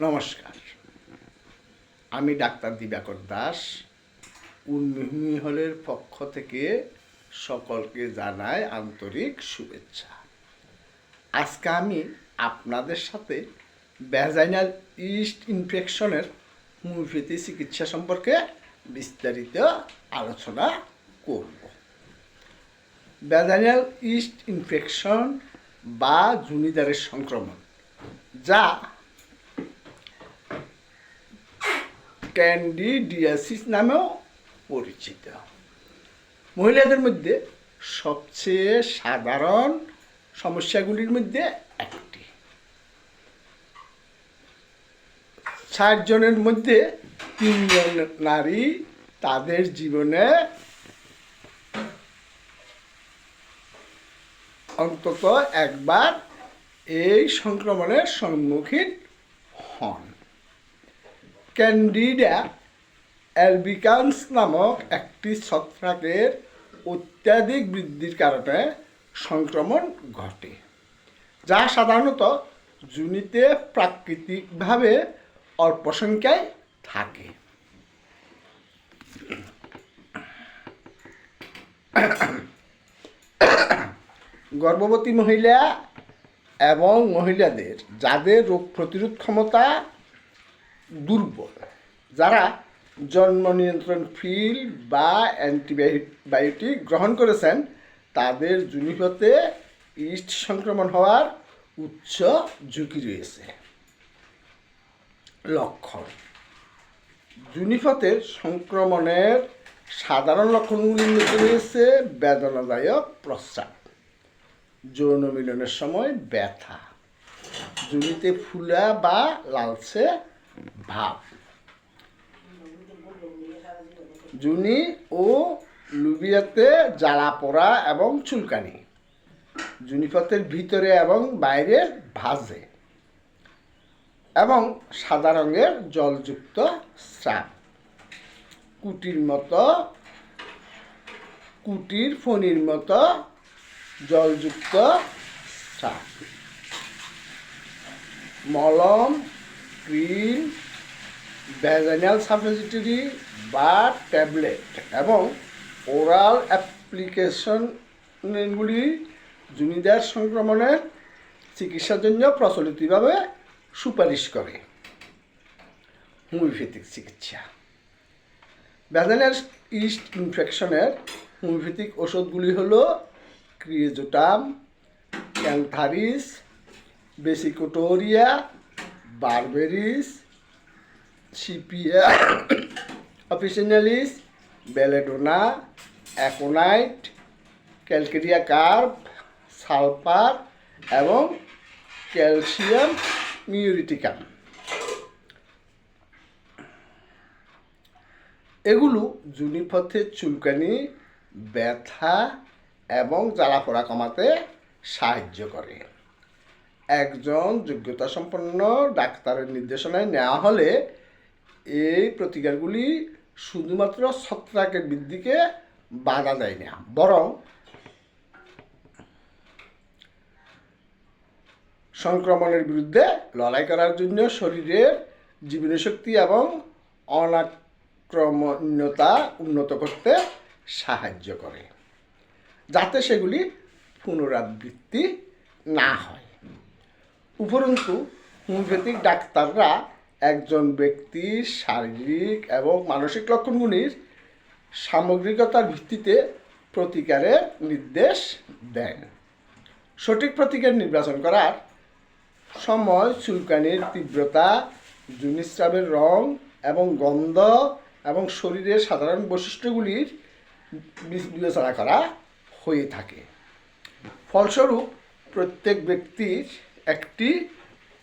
নমস্কার, আমি ডাক্তার দিবাকর দাস। উন্মিহিনী হলের পক্ষ থেকে সকলকে জানাই আন্তরিক শুভেচ্ছা। আজকে আমি আপনাদের সাথে ভ্যাজাইনাল ইস্ট ইনফেকশনের হোমিওপ্যাথি চিকিৎসা সম্পর্কে বিস্তারিত আলোচনা করব। ভ্যাজাইনাল ইস্ট ইনফেকশন বা জুনিদারের সংক্রমণ, যা ক্যান্ডিডিয়াসিস নামেও পরিচিত, মহিলাদের মধ্যে সবচেয়ে সাধারণ সমস্যাগুলির মধ্যে একটি। ৬০ জনের মধ্যে ৩ জন নারী তাদের জীবনে অন্তত একবার এই সংক্রমণের সম্মুখীন হন। ক্যান্ডিডা অ্যালবিকান্স নামক একটি ছত্রাকের অত্যাধিক বৃদ্ধির কারণে সংক্রমণ ঘটে, যা সাধারণত যোনিতে প্রাকৃতিকভাবে অল্প সংখ্যায় থাকে। গর্ভবতী মহিলা এবং মহিলাদের যাদের রোগ প্রতিরোধ ক্ষমতা দুর্বল, যারা জন্ম নিয়ন্ত্রণ পিল বা অ্যান্টিবায়োটিক গ্রহণ করেছেন, তাদের যোনিপথে ইস্ট সংক্রমণ হওয়ার উচ্চ ঝুঁকি রয়েছে। লক্ষণ: যোনিপথের সংক্রমণের সাধারণ লক্ষণগুলির মধ্যে রয়েছে বেদনাদায়ক প্রস্রাব, যৌন মিলনের সময় ব্যথা, যোনিতে ফুলা বা লালচে ভাব, যোনি ও লুবিয়াতে জ্বালা পোড়া এবং চুলকানি, যোনিপথের ভিতরে এবং বাইরে ভাঁজে এবং সাদা রঙের জলযুক্ত স্রাব, কুটির ফণির মতো জলযুক্ত স্রাব, মলম, ক্রিম, ভ্যাজাইনাল সাপোজিটরি বা ট্যাবলেট এবং ওরাল অ্যাপ্লিকেশনগুলি যোনিদার সংক্রমণের চিকিৎসার জন্য প্রচলিতভাবে সুপারিশ করে। হোমিওপ্যাথিক চিকিৎসা: ভ্যাজাইনাল ইস্ট ইনফেকশনের হোমিওপ্যাথিক ওষুধগুলি হল ক্রিয়েজোটাম, ক্যান্থারিস, বেসিকোটোরিয়া, berberis, sepia officinalis, belladonna, aconite, calcarea carb, sulphur এবং ক্যালসিয়াম মিউরিটিকাম। এগুলো যোনিপথের চুলকানি, ব্যথা এবং জ্বালাপোড়া কমাতে সাহায্য করে। একজন যোগ্যতাসম্পন্ন ডাক্তারের নির্দেশনায় নেওয়া হলে এই প্রতিকারগুলি শুধুমাত্র ছত্রাকের বৃদ্ধিকে বাধা দেয় না, বরং সংক্রমণের বিরুদ্ধে লড়াই করার জন্য শরীরের জীবনীশক্তি এবং অনাক্রমণীয়তা উন্নত করতে সাহায্য করে, যাতে সেগুলি পুনরাবৃত্তি না হয়। উপরন্তু হোমিওপ্যাথিক ডাক্তাররা একজন ব্যক্তির শারীরিক এবং মানসিক লক্ষণগুলির সামগ্রিকতার ভিত্তিতে প্রতিকারের নির্দেশ দেন। সঠিক প্রতিকার নির্বাচন করার সময় চুলকানির তীব্রতা, যোনিস্রাবের রং এবং গন্ধ এবং শরীরের সাধারণ বৈশিষ্ট্যগুলির বিবেচনা করা হয়ে থাকে। ফলস্বরূপ প্রত্যেক ব্যক্তির একটি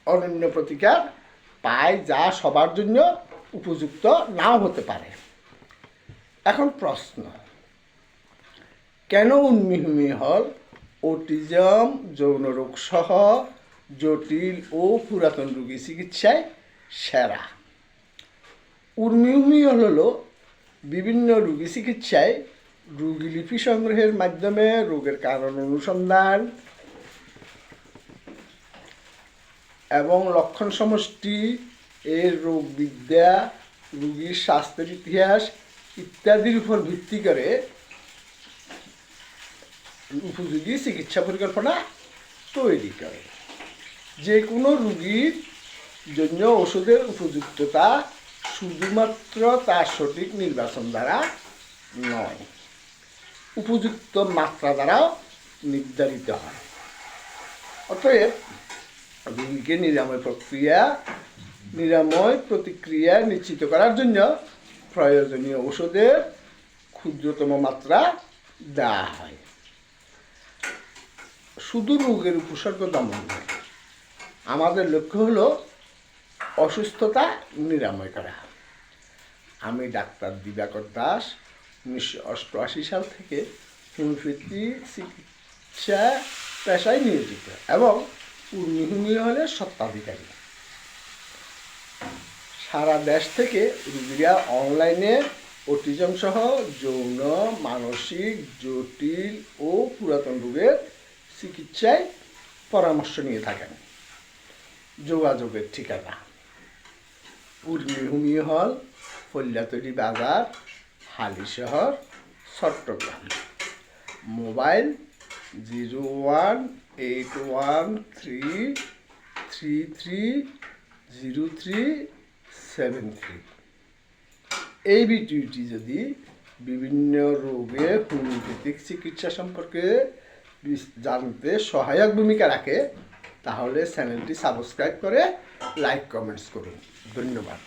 অনন্য প্রতিকার পায়, যা সবার জন্য উপযুক্ত নাও হতে পারে। এখন প্রশ্ন: কেন উন্মিহিনী হল অটিজম, যৌন রোগ সহ জটিল ও পুরাতন রোগী চিকিৎসায় সেরা? উন্মিহিনী হল বিভিন্ন রোগী চিকিৎসায় রোগীলিপি সংগ্রহের মাধ্যমে রোগের কারণ অনুসন্ধান এবং লক্ষণ সমষ্টি এর রোগবিদ্যা, রোগীর স্বাস্থ্যের ইতিহাস ইত্যাদির উপর ভিত্তি করে উপযোগী চিকিৎসা পরিকল্পনা তৈরি করে। যে কোনো রোগীর জন্য ওষুধের উপযুক্ততা শুধুমাত্র তার সঠিক নির্বাচন দ্বারা নয়, উপযুক্ত মাত্রা দ্বারাও নির্ধারিত হয়। অতএব রোগীকে নিরাময় প্রতিক্রিয়া নিশ্চিত করার জন্য প্রয়োজনীয় ওষুধের ক্ষুদ্রতম মাত্রা দেওয়া হয়। শুধু রোগের উপসর্গ দমন নয়, আমাদের লক্ষ্য হলো অসুস্থতা নিরাময় করা। আমি ডাক্তার দিবাকর দাস 1988 সাল থেকে হোমিওপ্যাথি চিকিৎসা পেশায় নিয়োজিত এবং হোমিও হলের স্বত্বাধিকারী। সারা দেশ থেকে রোগীরা অনলাইনে অটিজম সহ যৌন, মানসিক, জটিল ও পুরাতন রোগের চিকিৎসায় পরামর্শ নিয়ে থাকেন। যোগাযোগের ঠিকানা: হোমিও হল, ফলিয়াতলী বাজার, হালিশহর, চট্টগ্রাম। মোবাইল 018133330373। এই ভিডিওটি যদি বিভিন্ন রোগের হোমিওপ্যাথিক চিকিৎসা সম্পর্কে জানতে সহায়ক ভূমিকা রাখে, তাহলে চ্যানেলটি সাবস্ক্রাইব করে লাইক কমেন্টস করুন। ধন্যবাদ।